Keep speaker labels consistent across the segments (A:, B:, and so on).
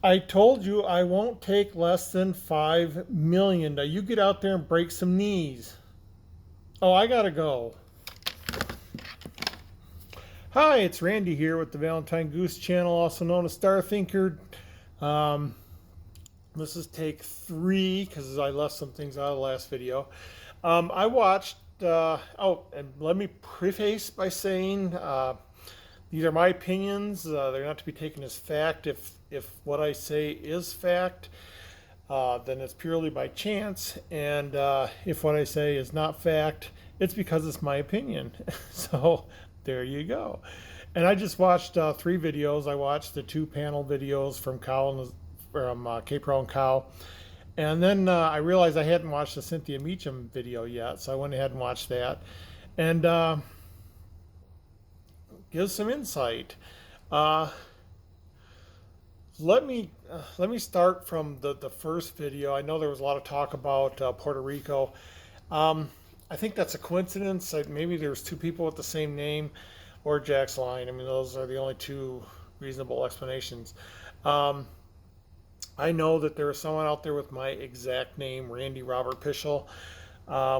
A: I told you I won't take less than 5 million. Now you get out there and break some knees. Oh, I gotta go. Hi, it's Randy here with the Valentine Goose channel, also known as Star Thinker. Um, this is take 3 because I left some things out of the last video. I watched. And let me preface by saying these are my opinions. They're not to be taken as fact. If what I say is fact, then it's purely by chance. And if what I say is not fact, it's because it's my opinion. So there you go. And I just watched 3 videos. I watched the 2 panel videos from K-Pro and Cow. And then I realized I hadn't watched the Cynthia Meacham video yet, so I went ahead and watched that. And gives some insight. Uh, let me start from the first video. I know there was a lot of talk about Puerto Rico. I think that's a coincidence. Maybe there's 2 people with the same name, or Jack's line. I mean, those are the only 2 reasonable explanations. Um, I know that there is someone out there with my exact name, Randy Robert Pischel.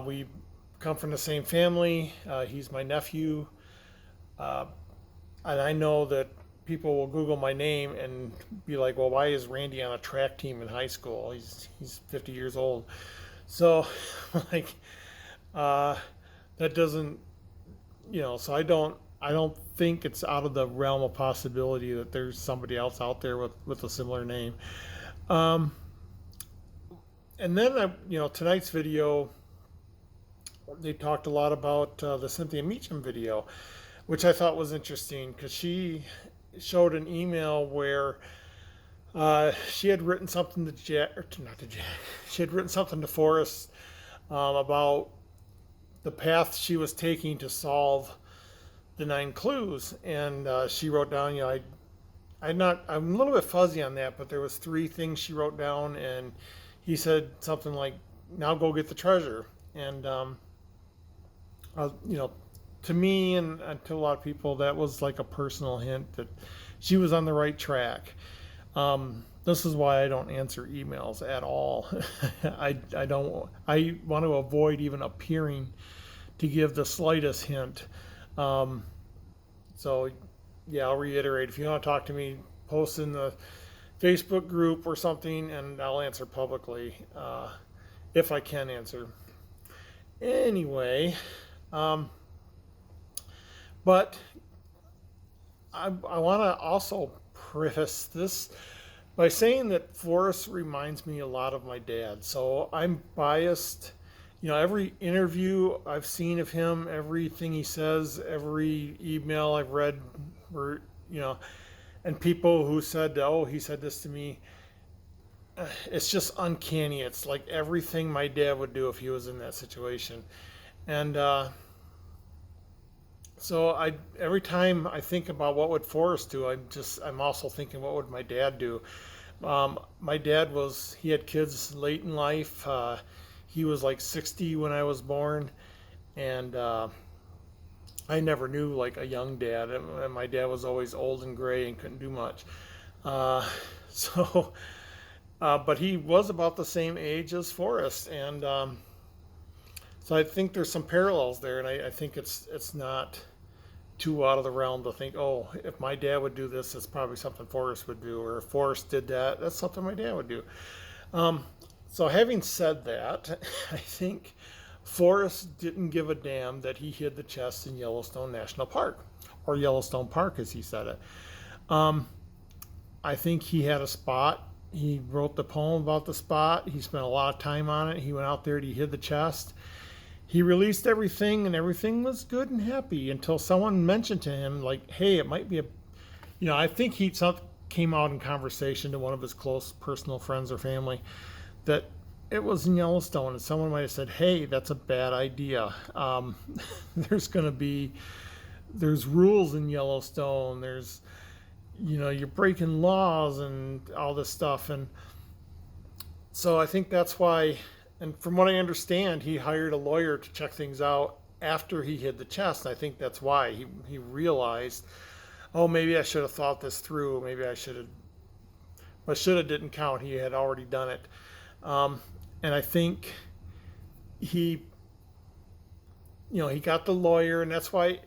A: We come from the same family. He's my nephew. Uh, and I know that people will Google my name and be like, "Well, why is Randy on a track team in high school? He's 50 years old." So, like, uh, that doesn't, So I don't think it's out of the realm of possibility that there's somebody else out there with a similar name. Um, and then tonight's video, they talked a lot about the Cynthia Meacham video, which I thought was interesting because she showed an email where she had written something to Jack, or not to Jack, she had written something to Forrest about the path she was taking to solve the 9 clues, and she wrote down, I'm a little bit fuzzy on that, but there was 3 things she wrote down, and he said something like, "Now go get the treasure," and uh, you know, to me and to a lot of people, that was like a personal hint that she was on the right track. This is why I don't answer emails at all. I don't. I want to avoid even appearing to give the slightest hint. Um, so, yeah, I'll reiterate. If you want to talk to me, post in the Facebook group or something, and I'll answer publicly if I can answer. Anyway, um, but I want to also preface this by saying that Forrest reminds me a lot of my dad. So I'm biased. Every interview I've seen of him, everything he says, every email I've read, or, and people who said, "Oh, he said this to me," it's just uncanny. It's like everything my dad would do if he was in that situation. And so every time I think about what would Forrest do, I'm also thinking, what would my dad do? My dad he had kids late in life. He was like 60 when I was born, and I never knew like a young dad. And my dad was always old and gray and couldn't do much. Uh, so, but he was about the same age as Forrest, and so I think there's some parallels there, and I think it's not too out of the realm to think, oh, if my dad would do this, it's probably something Forrest would do, or if Forrest did that, that's something my dad would do. Um, so having said that, I think Forrest didn't give a damn that he hid the chest in Yellowstone National Park, or Yellowstone Park as he said it. Um, I think he had a spot. He wrote the poem about the spot. He spent a lot of time on it. He went out there and he hid the chest. He released everything, and everything was good and happy until someone mentioned to him, like, "Hey, it might be I think came out in conversation to one of his close personal friends or family that it was in Yellowstone, and someone might have said, "Hey, that's a bad idea. There's going to be there's rules in Yellowstone. You're breaking laws and all this stuff." And so I think that's why, and from what I understand, he hired a lawyer to check things out after he hid the chest. And I think that's why he realized, oh, maybe I should have thought this through. Maybe I should have but shoulda didn't count. He had already done it. Um, and I think he, he got the lawyer, and that's why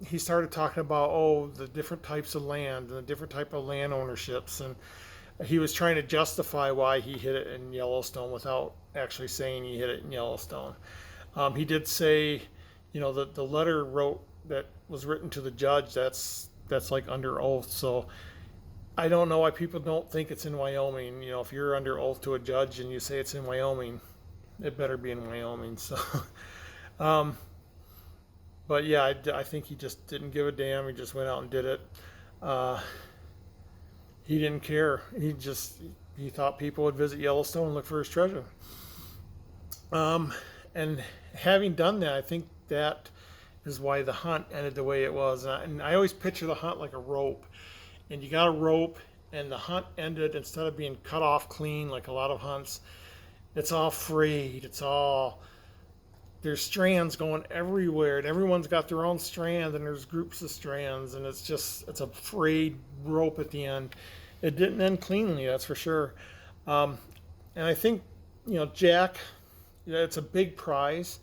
A: he started talking about, the different types of land and the different type of land ownerships, and he was trying to justify why he hit it in Yellowstone without actually saying he hit it in Yellowstone. He did say, the letter that was written to the judge, that's like under oath. So I don't know why people don't think it's in Wyoming. If you're under oath to a judge and you say it's in Wyoming, it better be in Wyoming. So, but yeah, I think he just didn't give a damn. He just went out and did it. He didn't care. He thought people would visit Yellowstone and look for his treasure. And having done that, I think that is why the hunt ended the way it was. And I always picture the hunt like a rope. And you got a rope, and the hunt ended, instead of being cut off clean like a lot of hunts, it's all frayed. There's strands going everywhere, and everyone's got their own strand, and there's groups of strands, and it's a frayed rope at the end. It didn't end cleanly, that's for sure. And I think, Jack, it's a big prize,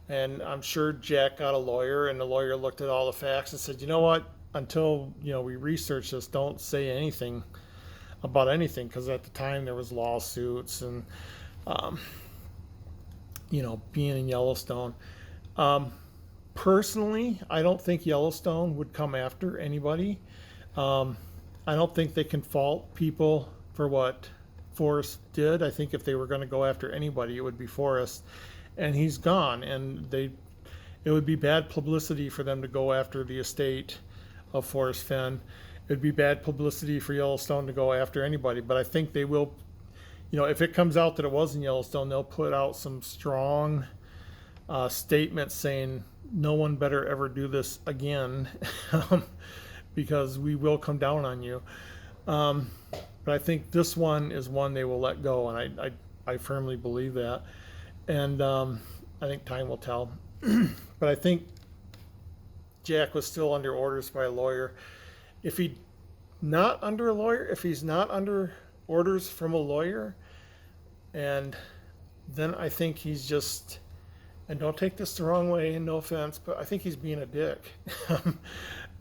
A: and I'm sure Jack got a lawyer, and the lawyer looked at all the facts and said, you know what, until, we research this, don't say anything about anything, because at the time there was lawsuits and, being in Yellowstone. Personally, I don't think Yellowstone would come after anybody. I don't think they can fault people for what Forrest did. I think if they were going to go after anybody, it would be Forrest, and he's gone. And it would be bad publicity for them to go after the estate of Forrest Fenn. It'd be bad publicity for Yellowstone to go after anybody. But I think they will. If it comes out that it was in Yellowstone, they'll put out some strong statements saying no one better ever do this again, because we will come down on you. But I think this one is one they will let go, and I firmly believe that. And I think time will tell. But I think Jack was still under orders by a lawyer. If he's not under orders from a lawyer, and then I think he's just, and don't take this the wrong way, and no offense, but I think he's being a dick.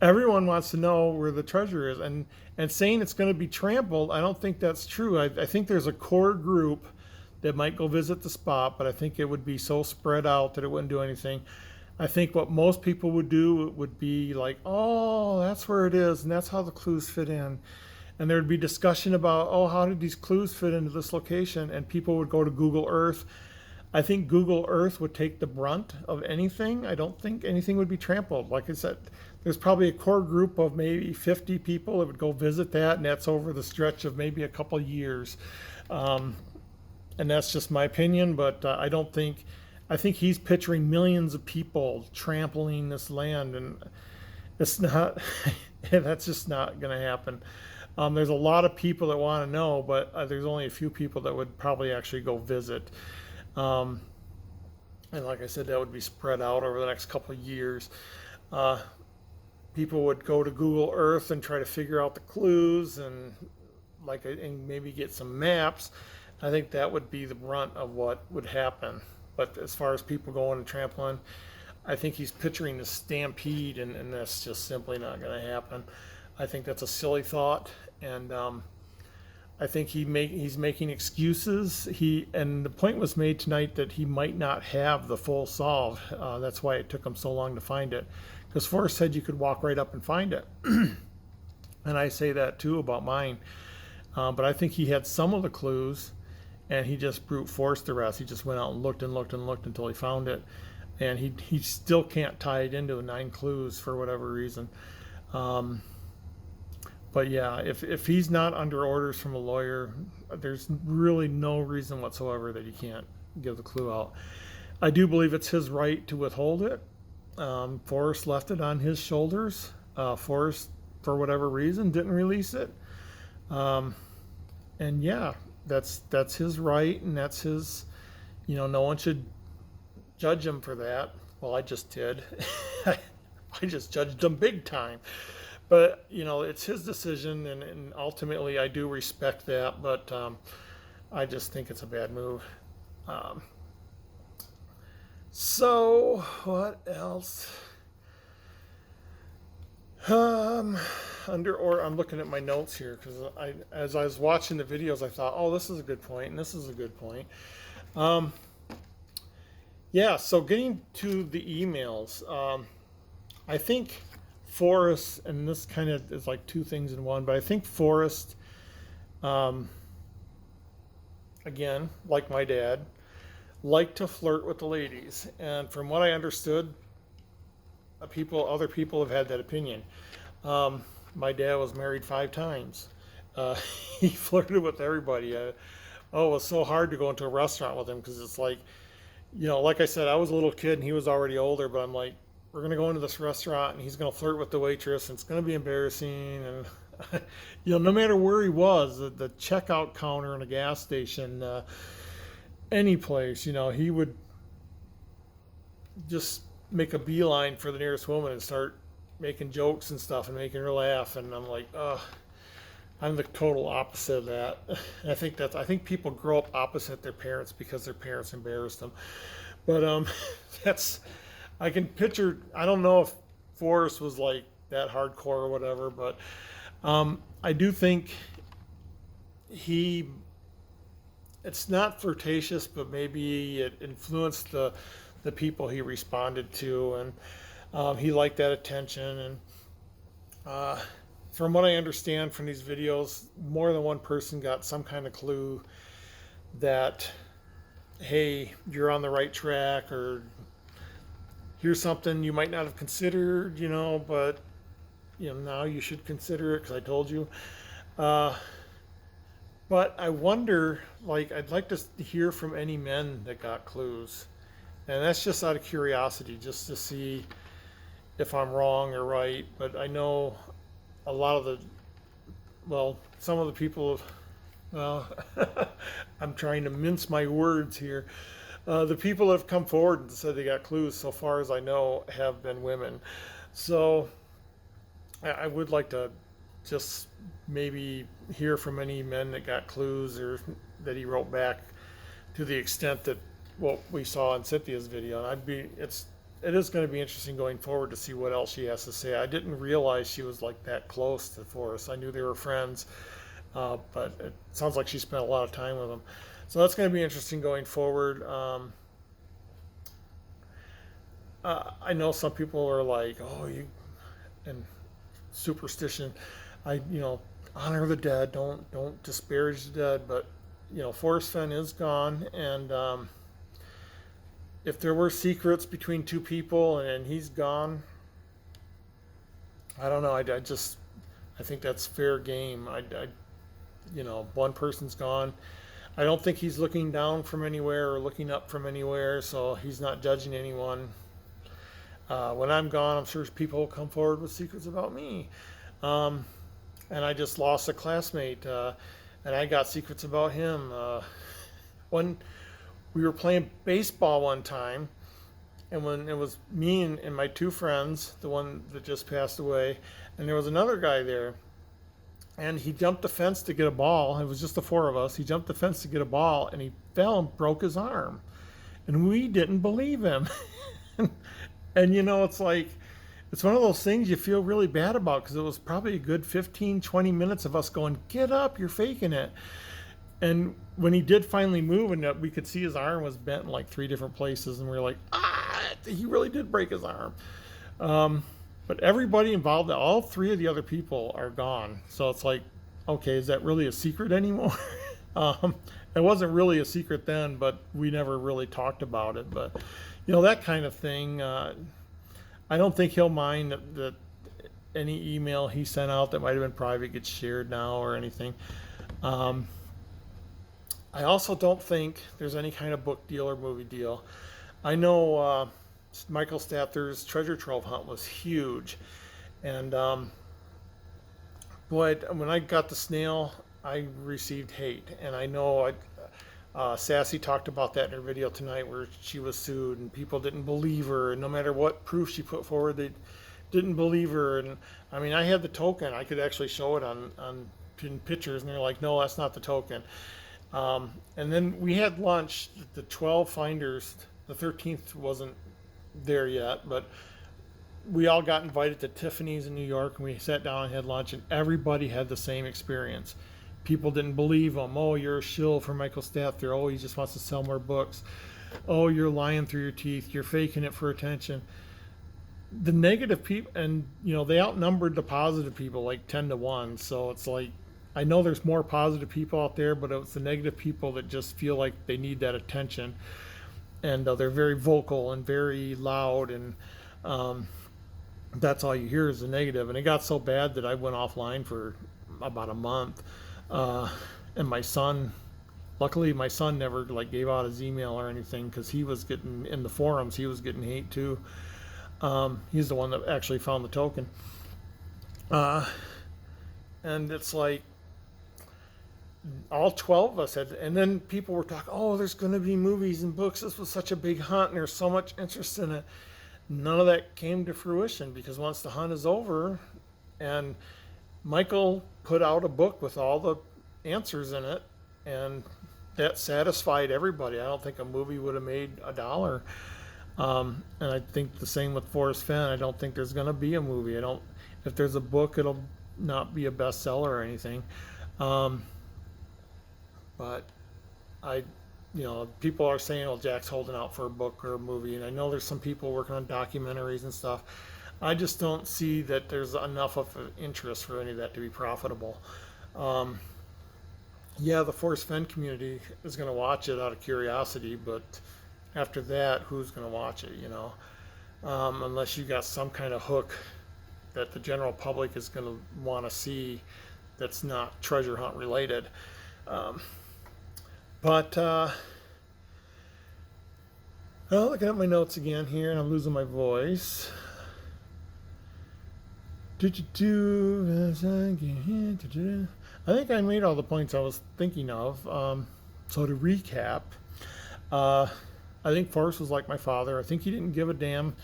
A: Everyone wants to know where the treasure is, and saying it's going to be trampled, I don't think that's true. I think there's a core group that might go visit the spot, but I think it would be so spread out that it wouldn't do anything. I think what most people would do would be like, oh, that's where it is, and that's how the clues fit in. And there would be discussion about, how did these clues fit into this location? And people would go to Google Earth. I think Google Earth would take the brunt of anything. I don't think anything would be trampled. Like I said, there's probably a core group of maybe 50 people that would go visit that, and that's over the stretch of maybe a couple of years. And that's just my opinion, but I think he's picturing millions of people trampling this land, and it's not, that's just not going to happen. There's a lot of people that want to know, but there's only a few people that would probably actually go visit. And like I said, that would be spread out over the next couple of years. People would go to Google Earth and try to figure out the clues and maybe get some maps. I think that would be the brunt of what would happen. But as far as people going and trampling, I think he's picturing the Stampede, and that's just simply not going to happen. I think that's a silly thought, and I think he's making excuses. And the point was made tonight that he might not have the full solve. That's why it took him so long to find it, because Forrest said you could walk right up and find it. And I say that too about mine. But I think he had some of the clues, and he just brute forced the rest. He just went out and looked and looked and looked until he found it, and he still can't tie it into the 9 clues for whatever reason. But yeah, if he's not under orders from a lawyer, there's really no reason whatsoever that he can't give the clue out. I do believe it's his right to withhold it. Forrest left it on his shoulders. Forrest, for whatever reason, didn't release it. And yeah, that's his right, and that's his, no one should judge him for that. Well, I just did. I just judged him big time. but you know, it's his decision, and ultimately I do respect that. But I just think it's a bad move. Um, so what else? Um, I'm looking at my notes here because as I was watching the videos, I thought, oh, this is a good point, and this is a good point. Um, yeah. So getting to the emails, I think Forrest, and this kind of is like two things in one, but I think Forrest, um, again, like my dad, liked to flirt with the ladies, and from what I understood, other people have had that opinion. Um, my dad was married 5 times. Uh, he flirted with everybody. Oh, it was so hard to go into a restaurant with him because it's like, you know, like I said, I was a little kid and he was already older, but I'm like, we're gonna go into this restaurant and he's gonna flirt with the waitress and it's gonna be embarrassing. And you know, no matter where he was, the checkout counter in a gas station, any place, you know, he would just make a beeline for the nearest woman and start making jokes and stuff and making her laugh. And I'm like, oh, I'm the total opposite of that. And I think people grow up opposite their parents because their parents embarrassed them. But that's I can picture. I don't know if Forrest was like that hardcore or whatever, but I do think he. It's not flirtatious, but maybe it influenced the people he responded to, and he liked that attention. And from what I understand from these videos, more than one person got some kind of clue that, hey, you're on the right track, or here's something you might not have considered, you know, but you know now you should consider it because I told you. Uh, but I wonder, like, I'd like to hear from any men that got clues, and that's just out of curiosity, just to see if I'm wrong or right. But I know a lot of some of the people, well, I'm trying to mince my words here. The people that have come forward and said they got clues, so far as I know, have been women. So I would like to just maybe hear from any men that got clues or that he wrote back to the extent that what we saw in Cynthia's video. And it is going to be interesting going forward to see what else she has to say. I didn't realize she was like that close to Forrest. I knew they were friends, but it sounds like she spent a lot of time with him. So that's going to be interesting going forward. I know some people are like, oh, and superstition. Honor the dead. Don't disparage the dead. But Forrest Fenn is gone, and if there were secrets between two people and he's gone, I don't know. I think that's fair game. One person's gone. I don't think he's looking down from anywhere or looking up from anywhere, so he's not judging anyone. When I'm gone, I'm sure people will come forward with secrets about me. And I just lost a classmate, and I got secrets about him. When we were playing baseball one time, and when it was me and my 2 friends, the one that just passed away, and there was another guy there, and he jumped the fence to get a ball. It was just the 4 of us. He jumped the fence to get a ball, and he fell and broke his arm. And we didn't believe him. And it's like, it's one of those things you feel really bad about because it was probably a good 15, 20 minutes of us going, get up, you're faking it. And when he did finally move, and we could see his arm was bent in like 3 different places, and we were like, he really did break his arm. But everybody involved, all 3 of the other people are gone. So it's like, okay, is that really a secret anymore? It wasn't really a secret then, but we never really talked about it. But that kind of thing. I don't think he'll mind that any email he sent out that might have been private gets shared now or anything. I also don't think there's any kind of book deal or movie deal. I know Michael Stather's treasure trove hunt was huge, and boy, when I got the snail, I received hate, and I know Sassy talked about that in her video tonight, where she was sued and people didn't believe her, and no matter what proof she put forward, didn't believe her. And I mean, I had the token. I could actually show it on in pictures, and they're like, no, that's not the token. And then we had lunch. The 12 finders. The 13th wasn't there yet, but we all got invited to Tiffany's in New York, and we sat down and had lunch, and everybody had the same experience. People didn't believe him. Oh, you're a shill for Michael Stafford. Oh, he just wants to sell more books. Oh, you're lying through your teeth. You're faking it for attention. The negative people, and they outnumbered the positive people like 10-1. So it's like, I know there's more positive people out there, but it's the negative people that just feel like they need that attention, and they're very vocal and very loud, and that's all you hear is the negative. And it got so bad that I went offline for about a month. And my son, luckily my son never like gave out his email or anything, because he was getting in the forums, he was getting hate too. He's the one that actually found the token. And it's like all 12 of us had, and then people were talking, oh, there's going to be movies and books. This was such a big hunt and there's so much interest in it. None of that came to fruition, because once the hunt is over, and Michael put out a book with all the answers in it, and that satisfied everybody. I don't think a movie would have made $1. And I think the same with Forrest Fenn. I don't think there's going to be a movie. If there's a book, it'll not be a bestseller or anything. But people are saying, oh, Jack's holding out for a book or a movie. And I know there's some people working on documentaries and stuff. I just don't see that there's enough of an interest for any of that to be profitable. Yeah, the Forrest Fenn community is going to watch it out of curiosity, but after that, who's going to watch it, unless you got some kind of hook that the general public is going to want to see that's not treasure hunt related. Looking at my notes again here, and I'm losing my voice. I think I made all the points I was thinking of. So to recap, I think Forrest was like my father. I think he didn't give a damn.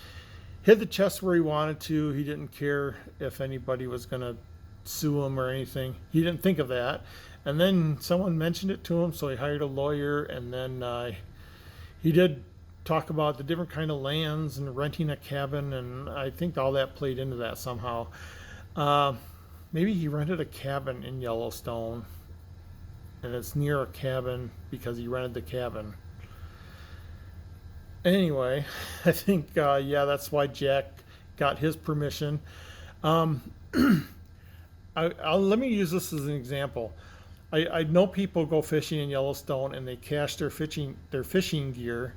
A: Hid the chest where he wanted to. He didn't care if anybody was going to sue him or anything. He didn't think of that. And then someone mentioned it to him, so he hired a lawyer. And then he did talk about the different kind of lands and renting a cabin. And I think all that played into that somehow. Maybe he rented a cabin in Yellowstone, and it's near a cabin because he rented the cabin. Anyway, I think, that's why Jack got his permission. Let me use this as an example. I know people go fishing in Yellowstone and they cache their fishing gear,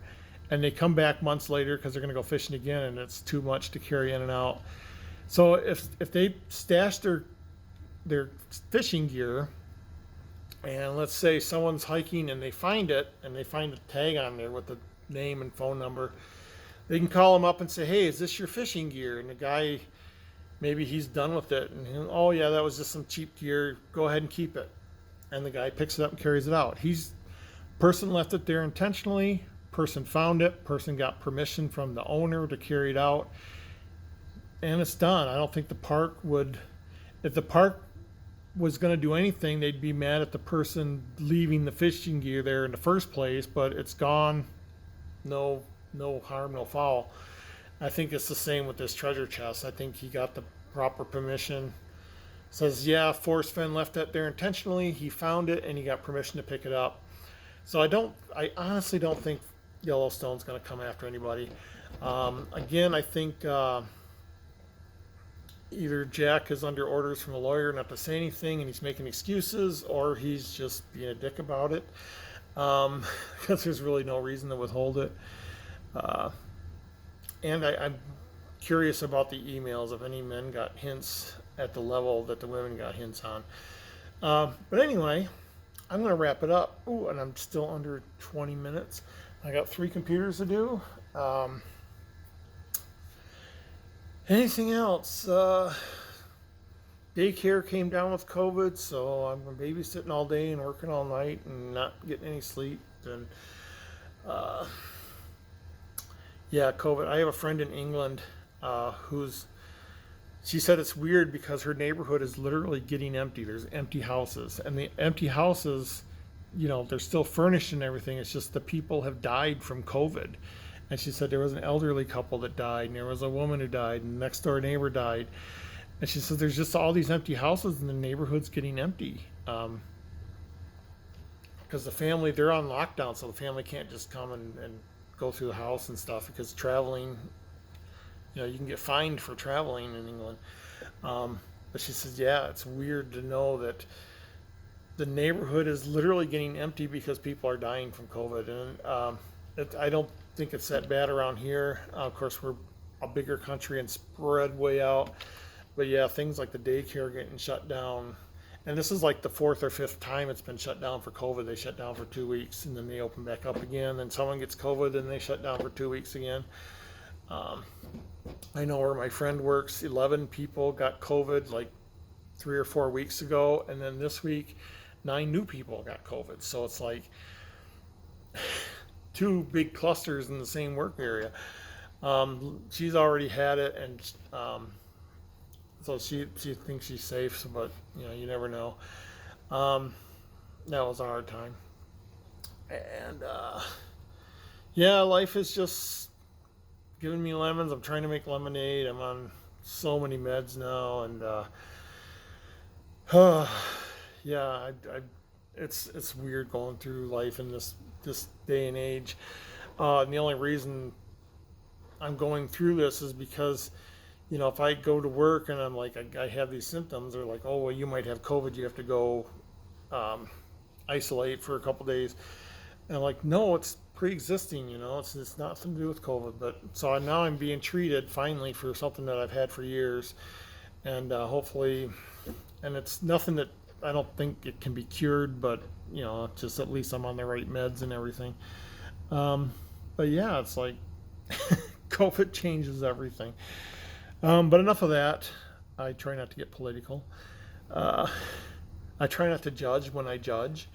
A: and they come back months later because they're going to go fishing again, and it's too much to carry in and out. So if they stash their fishing gear, and let's say someone's hiking and they find it, and they find a tag on there with the name and phone number, they can call them up and say, hey, is this your fishing gear? And the guy, maybe he's done with it, and oh yeah, that was just some cheap gear, go ahead and keep it. And the guy picks it up and carries it out. Person left it there intentionally, person found it, person got permission from the owner to carry it out, and it's done. I don't think the park would, if the park was going to do anything, they'd be mad at the person leaving the fishing gear there in the first place, but it's gone. No harm, no foul. I think it's the same with this treasure chest. I think he got the proper permission. Says, yeah, Forrest Fenn left that there intentionally. He found it and he got permission to pick it up. So I honestly don't think Yellowstone's going to come after anybody. Again, I think either Jack is under orders from a lawyer not to say anything and he's making excuses, or he's just being a dick about it, because there's really no reason to withhold it. And I'm curious about the emails, if any men got hints at the level that the women got hints on. But anyway, I'm going to wrap it up. Ooh, and I'm still under 20 minutes. I got 3 computers to do. Anything else? Daycare came down with COVID, so I'm babysitting all day and working all night and not getting any sleep. And yeah, COVID. I have a friend in England who's she said it's weird because her neighborhood is literally getting empty. There's empty houses, and the empty houses, they're still furnished and everything. It's just the people have died from COVID. And she said there was an elderly couple that died, and there was a woman who died, and the next door neighbor died. And she said there's just all these empty houses, and the neighborhood's getting empty. Because the family, they're on lockdown, so the family can't just come and go through the house and stuff, because traveling, you can get fined for traveling in England. But she says, yeah, it's weird to know that the neighborhood is literally getting empty because people are dying from COVID. And I don't think it's that bad around here. Of course, we're a bigger country and spread way out. But yeah, things like the daycare getting shut down. And this is like the fourth or fifth time it's been shut down for COVID. They shut down for 2 weeks, and then they open back up again. Then someone gets COVID, and they shut down for 2 weeks again. I know where my friend works, 11 people got COVID like 3 or 4 weeks ago. And then this week, 9 new people got COVID. So it's like 2 big clusters in the same work area. She's already had it, and so she thinks she's safe. So, but you never know. That was a hard time, and yeah, life is just giving me lemons. I'm trying to make lemonade. I'm on so many meds now, and yeah, it's weird going through life in this day and age. And the only reason I'm going through this is because, if I go to work and I'm like, I have these symptoms, they're like, oh, well, you might have COVID. You have to go isolate for a couple days. And I'm like, no, it's pre-existing, it's nothing to do with COVID. But so now I'm being treated finally for something that I've had for years. And hopefully, and it's nothing that I don't think it can be cured, but just at least I'm on the right meds and everything. But yeah, it's like COVID changes everything. But enough of that. I try not to get political. I try not to judge when I judge.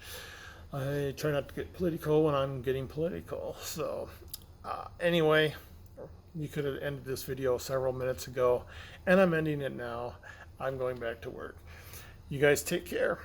A: I try not to get political when I'm getting political. So anyway, you could have ended this video several minutes ago, and I'm ending it now. I'm going back to work. You guys take care.